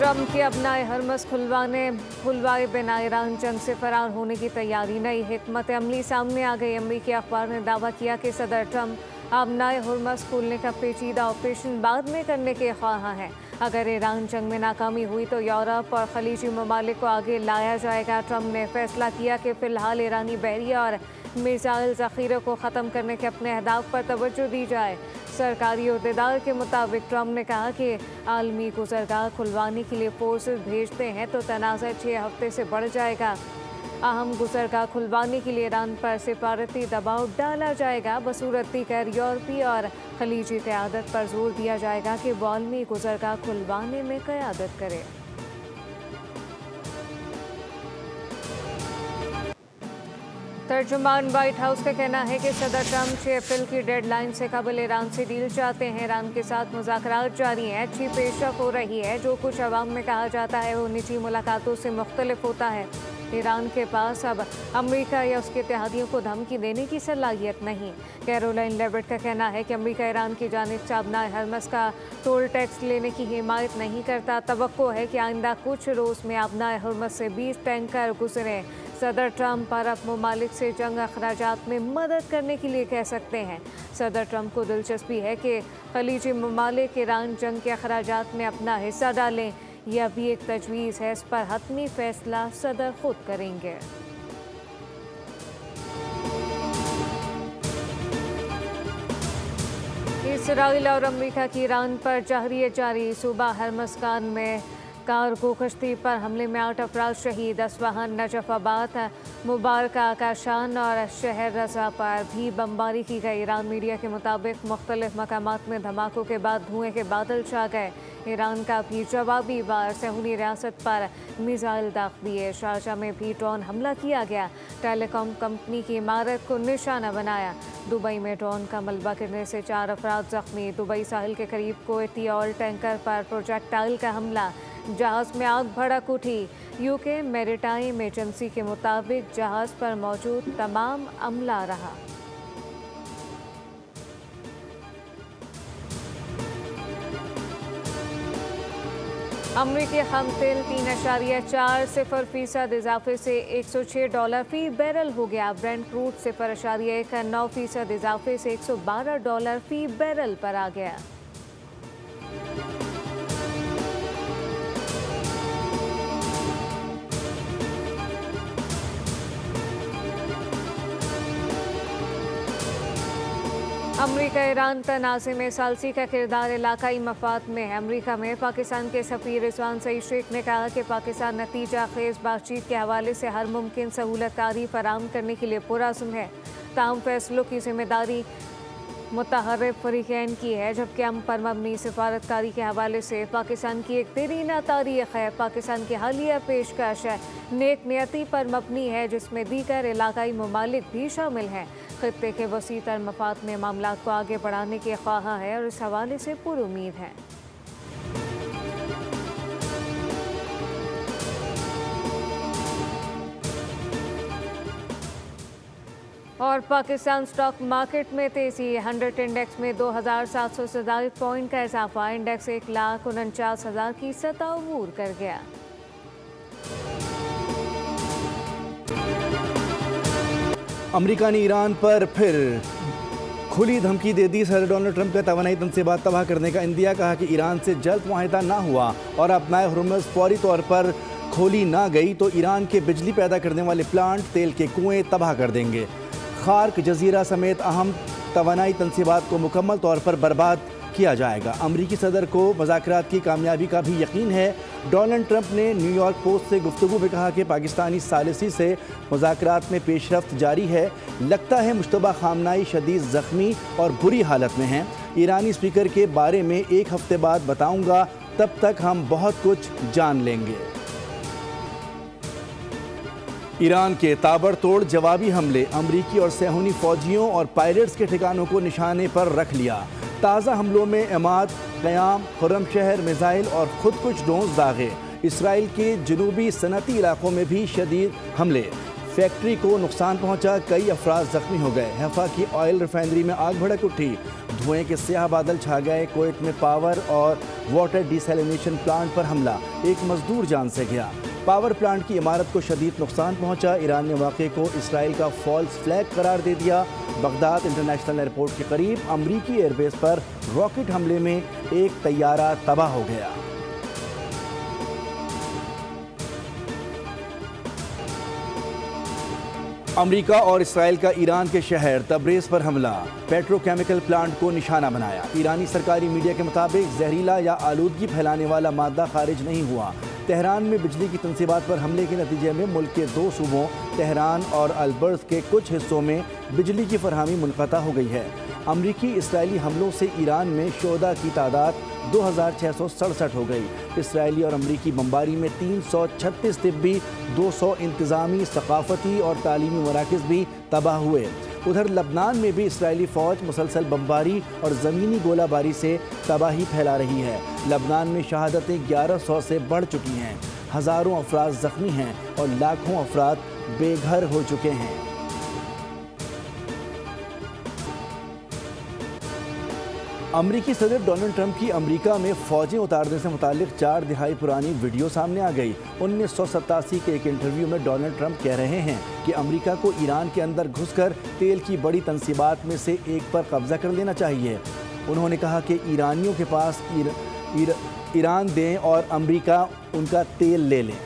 Trump के अपनाए Hermes खुलवाए बिना ईरान जंग से फरार होने की तैयारी। नई हिकमत अमली सामने आ गई। अमरीकी अखबार ने दावा किया कि सदर ट्रम्प अपनाए हरमस खोलने का पेचीदा ऑपरेशन बाद में करने के ख्वाहां हैं। अगर ईरान जंग में नाकामी हुई तो यूरोप और खलीजी ममालिक को आगे लाया जाएगा। ट्रम्प ने फैसला किया कि फ़िलहाल ईरानी बहरिया और मिसाइल ज़ख़ीरे को ख़त्म करने के अपने अहदाफ पर तवज्जो दी जाए। सरकारी अहदेदार के मुताबिक ट्रम्प ने कहा कि आलमी गुज़रगाह खुलवाने के लिए फोर्सेस भेजते हैं तो तनाज़ा 6 हफ्ते से बढ़ जाएगा। अहम गुज़रगाह खुलवाने के लिए ईरान पर सिफारती दबाव डाला जाएगा। बसूरत दीगर यूरोपीय और खलीजी क़यादत पर जोर दिया जाएगा कि वो आलमी गुज़रगाह खुलवाने में क़यादत करे। तर्जुमान व्हाइट हाउस का कहना है कि सदर ट्रम्प 6 अप्रैल की डेडलाइन से कबल ईरान से डील चाहते हैं। ईरान के साथ मुज़ाकरात जारी हैं, अच्छी पेशरफ़्त हो रही है। जो कुछ अवाम में कहा जाता है वो निजी मुलाकातों से मुख्तलिफ होता है। ईरान के पास अब अमेरिका या उसके इत्तेहादियों को धमकी देने की सलाहियत नहीं। कैरोलाइन लेविट का कहना है कि अमेरिका ईरान की जानिब से अपनाए हरमस का टोल टैक्स लेने की हिमायत नहीं करता। तवक्को है कि आइंदा कुछ रोज़ में अपनाए हरमस से 20 टैंकर गुजरे। सदर ट्रम्प अरब ममालिक से जंग अखराजात में मदद करने के लिए कह सकते हैं। सदर ट्रम्प को दिलचस्पी है कि खलीजी ममालिक ईरान जंग के अखराजात में अपना हिस्सा डालें। यह भी एक तजवीज़ है, इस पर हतमी फैसला सदर खुद करेंगे। इसराइल और अमेरिका की ईरान पर जहरियत जारी। सूबा हरमज़गान में कार्गो कश्ती पर हमले में 8 अफराद शहीद। अस्फहान, नजफ़ाबाद, मुबारक, आकाशान और शहर रज़ा पर भी बमबारी की गई। ईरान मीडिया के मुताबिक मुख्तलिफ मकामात में धमाकों के बाद धुएं के बादल छा गए। ईरान का भी जवाबी वार सेहूनी रियासत पर मिसाइल दाग दिए। शारजा में भी ड्रोन हमला किया गया। टेलीकॉम कंपनी की इमारत को निशाना बनाया। दुबई में ड्रोन का मलबा गिरने से 4 अफराद जख्मी। दुबई साहिल के करीब कुवैती ऑयल टैंकर पर प्रोजेक्टाइल का हमला। जहाज़ में आग भड़क उठी। यूके मैरीटाइम एजेंसी के मुताबिक जहाज़ पर मौजूद तमाम अमला रहा। अमरीकी खम तेल 3.40% इजाफे से $106 फ़ी बैरल हो गया। ब्रेंट क्रूड 0.9% इजाफे से $112 फ़ी बैरल पर आ गया। अमरीका ईरान तनाज़े में सालसी का किरदार इलाकाई मफाद में है। अमरीका में पाकिस्तान के सफ़ीर रिजवान सईद शेख ने कहा कि पाकिस्तान नतीजा खेज़ बातचीत के हवाले से हर मुमकिन सहूलतकारी फराहम करने के लिए पुरअज़्म है। ताहम फैसलों की जिम्मेदारी मुतहर्रिफ फ़रीक़ैन की है, जबकि अमन पर मबनी सिफारतकारी के हवाले से पाकिस्तान की एक देरीना तारीख़ है। पाकिस्तान की हालिया पेशकश है नेक नियति पर मबनी है, जिसमें दीगर इलाकाई ममालिक भी शामिल हैं। ख़ित्ते के वसी तर मफाद में मामलात को आगे बढ़ाने के ख्वाह है और इस हवाले से पुरुमीद है। और पाकिस्तान स्टॉक मार्केट में तेजी। 100 इंडेक्स में 2700 से ज़ायद पॉइंट का इजाफा। इंडेक्स 1,49,000 की सतह अबूर कर गया। अमेरिका ने ईरान पर फिर खुली धमकी दे दी। सदर डोनाल्ड ट्रंप का तवानाई तनसीबात तबाह करने का इंदिया। कहा कि ईरान से जल्द मुआहिदा ना हुआ और अपनाए हरमस फौरी तौर पर खोली ना गई तो ईरान के बिजली पैदा करने वाले प्लांट, तेल के कुएं तबाह कर देंगे। खार्क जजीरा समेत अहम तवानाई तनसीबात को मुकम्मल तौर पर बर्बाद किया जाएगा। अमरीकी सदर को मुज़ाकरात की कामयाबी का भी यकीन है। डोनाल्ड ट्रंप ने न्यूयॉर्क पोस्ट से गुफ्तगू में कहा कि पाकिस्तानी सालिसी से मुज़ाकरात में पेशरफ्त जारी है। लगता है मुश्तबा खामनाई शदीद ज़ख्मी और बुरी हालत में हैं। ईरानी स्पीकर के बारे में 1 हफ्ते बाद बताऊंगा, तब तक हम बहुत कुछ जान लेंगे। ईरान के ताबड़तोड़ जवाबी हमले। अमरीकी और सेहूनी फौजियों और पायलट्स के ठिकानों को निशाने पर रख लिया। ताज़ा हमलों में इमाद, क़याम, खुर्रम शहर, मिसाइल और खुद कुछ ड्रोन्स दागे। इसराइल के जनूबी सनती इलाकों में भी शदीद हमले। फैक्ट्री को नुकसान पहुंचा, कई अफराद जख्मी हो गए। हैफा की ऑयल रिफाइनरी में आग भड़क उठी, धुएं के स्याह बादल छा गए। कुवैत में पावर और वाटर डिसैलिनेशन प्लांट पर हमला, एक मजदूर जान से गया। पावर प्लांट की इमारत को शदीद नुकसान पहुंचा। ईरान ने वाक़े को इसराइल का फॉल्स फ्लैग करार दे दिया। बगदाद इंटरनेशनल एयरपोर्ट के करीब अमरीकी एयरबेस पर रॉकेट हमले में एक तैयारा तबाह हो गया। अमेरिका और इसराइल का ईरान के शहर तब्रेज़ पर हमला, पेट्रोकेमिकल प्लांट को निशाना बनाया। ईरानी सरकारी मीडिया के मुताबिक जहरीला या आलूदगी फैलाने वाला मादा खारिज नहीं हुआ। तेहरान में बिजली की तंसीबात पर हमले के नतीजे में मुल्क के 2 सूबों तेहरान और अलबर्ज के कुछ हिस्सों में बिजली की फरहमी मुनक़ता हो गई है। अमरीकी इसराइली हमलों से ईरान में शोदा की तादाद 2667 हो गई। इसराइली और अमरीकी बमबारी में 336 तिब्बी, 200 इंतज़ामी, सकाफ़ती और तालीमी मराकज़ भी तबाह हुए। उधर लबनान में भी इसराइली फ़ौज मुसलसल बमबारी और ज़मीनी गोलाबारी से तबाही फैला रही है। लबनान में शहादतें 1100 से बढ़ चुकी हैं, हज़ारों अफराद ज़ख्मी हैं और लाखों अफराद बेघर हो चुके हैं। अमरीकी सदर डोनाल्ड ट्रंप की अमरीका में फ़ौजें उतारने से मुतालिक 4 दिहाई पुरानी वीडियो सामने आ गई। 1987 के एक इंटरव्यू में डोनाल्ड ट्रंप कह रहे हैं कि अमरीका को ईरान के अंदर घुसकर तेल की बड़ी तंसीबात में से एक पर कब्जा कर लेना चाहिए। उन्होंने कहा कि ईरानियों के पास ईरान दें और अमरीका उनका तेल ले लें।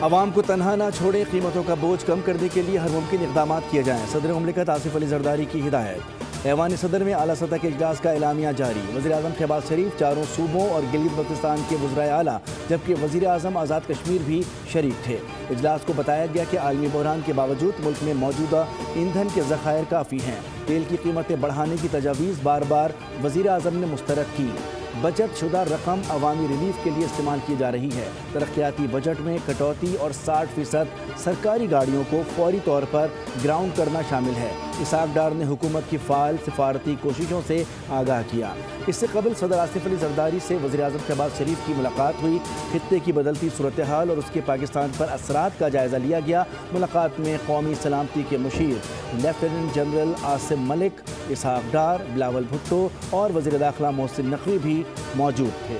अवाम को तनहा ना छोड़ें, कीमतों का बोझ कम करने के लिए हर मुमकिन इक़दाम किए जाएँ। सदर मुमलिकत आसिफ अली ज़रदारी की हिदायत। ऐवान सदर में आला सतह के इजलास का एलामिया जारी। वज़ीर-ए-आज़म शहबाज शरीफ, 4 सूबों और गिलगित बल्तिस्तान के वज़राए आला जबकि वज़ीर-ए-आज़म आज़ाद कश्मीर भी शरीक थे। इजलास को बताया गया कि आलमी बहरान के बावजूद मुल्क में मौजूदा ईंधन के ज़खायर काफ़ी हैं। तेल की कीमतें बढ़ाने की तजावीज़ बार बार वज़ीर-ए-आज़म ने मुस्तरद की। बचत शुदा रकम अवामी रिलीफ के लिए इस्तेमाल की जा रही है। तरक्याती बजट में कटौती और 60% सरकारी गाड़ियों को फौरी तौर पर ग्राउंड करना शामिल है। इसहाक डार ने हुकूमत की फ़ाल सिफारती कोशिशों से आगाह किया। इससे कबल सदर आसिफ अली ज़रदारी से वज़ीर-ए-आज़म शहबाज शरीफ की मुलाकात हुई। खित्ते की बदलती सूरत हाल और उसके पाकिस्तान पर असरात का जायज़ा लिया गया। मुलाकात में कौमी सलामती के मुशीर लेफ्टिनेंट जनरल आसिम मलिक, इसहाक डार, बिलावल भुट्टो और वज़ीर दाखिला मोहसिन नकवी भी मौजूद थे।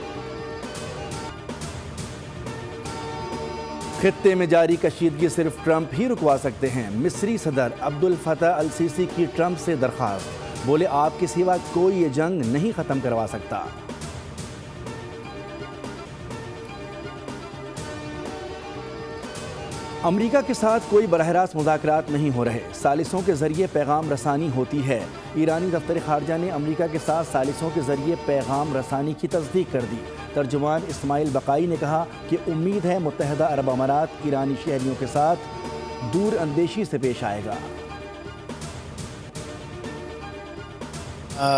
खित्ते में जारी कशीदगी सिर्फ ट्रंप ही रुकवा सकते हैं। मिस्री सदर अब्दुल फतह अल सीसी की ट्रंप से दरख्वास्त, बोले आपके सिवा कोई ये जंग नहीं ख़त्म करवा सकता। अमेरिका के साथ कोई बरह रास्त मुज़ाकरात नहीं हो रहे, सालिसों के ज़रिए पैगाम रसानी होती है। ईरानी दफ्तर ख़ारजा ने अमेरिका के साथ सालिसों के ज़रिए पैगाम रसानी की तस्दीक कर दी। तर्जुमान इस्माइल बकाई ने कहा कि उम्मीद है मुत्तहदा अरब अमारात ईरानी शहरियों के साथ दूर अंदेशी से पेश आएगा।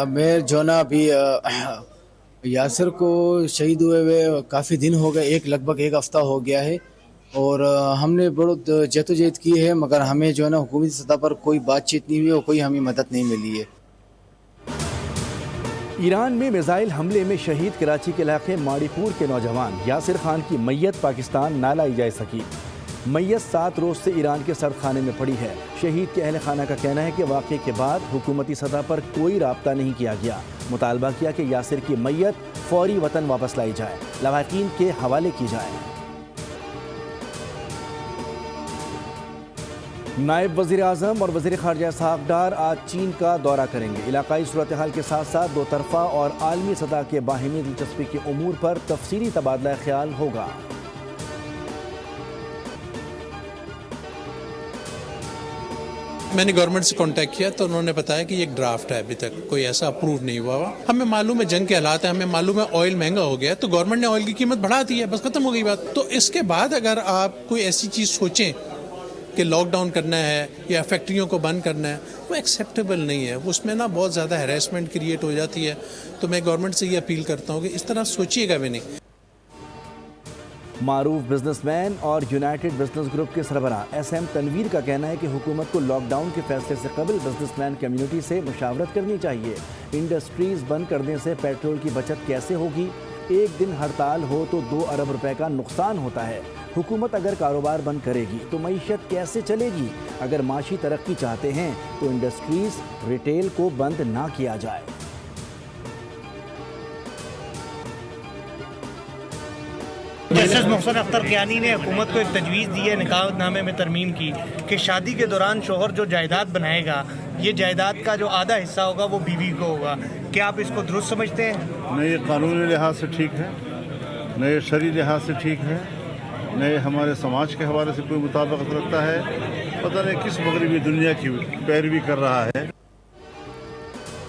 मैं जो ना अभी यासिर को शहीद हुए हुए काफ़ी दिन हो गए, लगभग एक हफ़्ता हो गया है और हमने बहुत जद्दोजहद की है, मगर हमें जो है ना हुकूमती सतह पर कोई बातचीत नहीं हुई और कोई हमें मदद नहीं मिली है। ईरान में मिसाइल हमले में शहीद कराची के इलाके माड़ीपुर के नौजवान यासिर खान की मैयत पाकिस्तान ना लाई जा सकी। मैयत 7 रोज़ से ईरान के सर्द खाने में पड़ी है। शहीद के अहल खाना का कहना है कि वाक़े के बाद हुकूमती सतह पर कोई राब्ता नहीं किया गया। मुतालबा किया कि यासिर की मैयत फौरी वतन वापस लाई जाए, लवाकीन के हवाले की जाए। नायब वज़ीर आज़म और वज़ीर ख़ारजा इसहाक डार आज चीन का दौरा करेंगे। इलाकाई सूरत हाल के साथ साथ दो तरफ़ा और आलमी सतह के बाहिमी दिलचस्पी के उमूर पर तफसीली तबादला ख्याल होगा। मैंने गवर्नमेंट से कांटेक्ट किया तो उन्होंने बताया कि ये एक ड्राफ्ट है, अभी तक कोई ऐसा अप्रूव नहीं हुआ। हमें मालूम है जंग के हालात है, हमें मालूम है ऑयल महंगा हो गया, तो गवर्नमेंट ने ऑयल की कीमत बढ़ा दी है, बस खत्म हो गई बात। तो इसके बाद अगर आप कोई ऐसी चीज़ सोचें कि लॉकडाउन करना है या फैक्ट्रियों को बंद करना है, वो एक्सेप्टेबल नहीं है। उसमें ना बहुत ज़्यादा हैरेसमेंट क्रिएट हो जाती है। तो मैं गवर्नमेंट से ये अपील करता हूँ कि इस तरह सोचिएगा भी नहीं। मारूफ बिजनेसमैन और यूनाइटेड बिजनेस ग्रुप के सरबराह SM तनवीर का कहना है कि हुकूमत को लॉकडाउन के फैसले से कबल बिजनेसमैन कम्युनिटी से मुशावरत करनी चाहिए। इंडस्ट्रीज बंद करने से पेट्रोल की बचत कैसे होगी? एक दिन हड़ताल हो तो 2 अरब रुपए का नुकसान होता है। हुकूमत अगर कारोबार बंद करेगी तो मईशत कैसे चलेगी? अगर माशी तरक्की चाहते हैं तो इंडस्ट्रीज, रिटेल को बंद ना किया जाए। जस्टिस मोहसिन अख्तर कियानी ने हुकूमत को एक तजवीज़ दी है निकाहनामे में तरमीम की कि शादी के दौरान शोहर जो जायदाद बनाएगा, ये जायदाद का जो आधा हिस्सा होगा वो बीवी को होगा। क्या आप इसको दुरुस्त समझते हैं? न ये कानूनी लिहाज से ठीक है, न ये शरई लिहाज से ठीक है, न ये हमारे समाज के हवाले से कोई मुताबिकत रखता है। पता नहीं किस मगरबी दुनिया की पैरवी कर रहा है।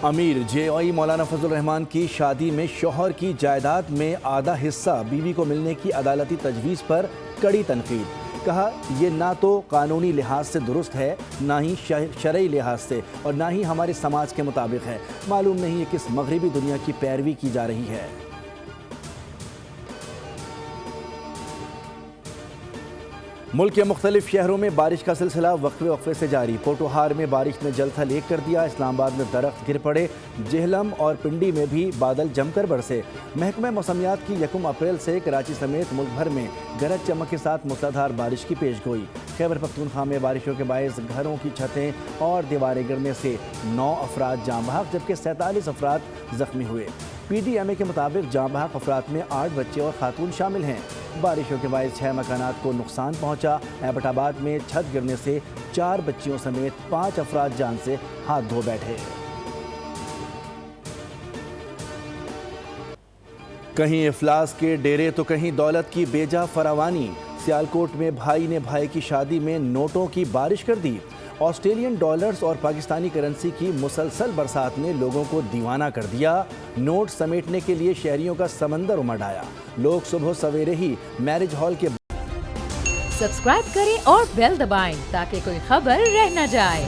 अमीर जेओई मौलाना फजल रहमान की शादी में शौहर की जायदाद में आधा हिस्सा बीवी को मिलने की अदालती तजवीज़ पर कड़ी तनकीद। कहा ये ना तो कानूनी लिहाज से दुरुस्त है, ना ही शरई लिहाज से, और ना ही हमारे समाज के मुताबिक है। मालूम नहीं है किस मगरबी दुनिया की पैरवी की जा रही है। मुल्क के मुख्तलिफ शहरों में बारिश का सिलसिला वक्फे से जारी। पोटोहार में बारिश ने जल थल एक कर दिया। इस्लामाबाद में दरख्त गिर पड़े। जेहलम और पिंडी में भी बादल जमकर बरसे। महकमा मौसमियात की 1 अप्रैल से कराची समेत मुल्क भर में गरज चमक के साथ मूसलाधार बारिश की पेशगोई। खैबर पख्तूनख्वा में बारिशों के बायस घरों की छतें और दीवारें गिरने से 9 अफराद जाँ बहक जबकि 47 अफराद जख्मी हुए। PDMA के मुताबिक जाँ बहक अफराद में 8 बच्चे और खातून शामिल हैं। बारिशों के बायस 6 मकानात को नुकसान पहुंचा। एबटाबाद में छत गिरने से 4 बच्चियों समेत 5 अफराद जान से हाथ धो बैठे। कहीं इफलास के डेरे तो कहीं दौलत की बेजा फरावानी। सियालकोट में भाई ने भाई की शादी में नोटों की बारिश कर दी। ऑस्ट्रेलियन डॉलर्स और पाकिस्तानी करेंसी की मुसलसल बरसात ने लोगों को दीवाना कर दिया। नोट समेटने के लिए शहरियों का समंदर उमड़ आया। लोग सुबह सवेरे ही मैरिज हॉल के सब्सक्राइब करें और बेल दबाएं ताकि कोई खबर रह न जाए।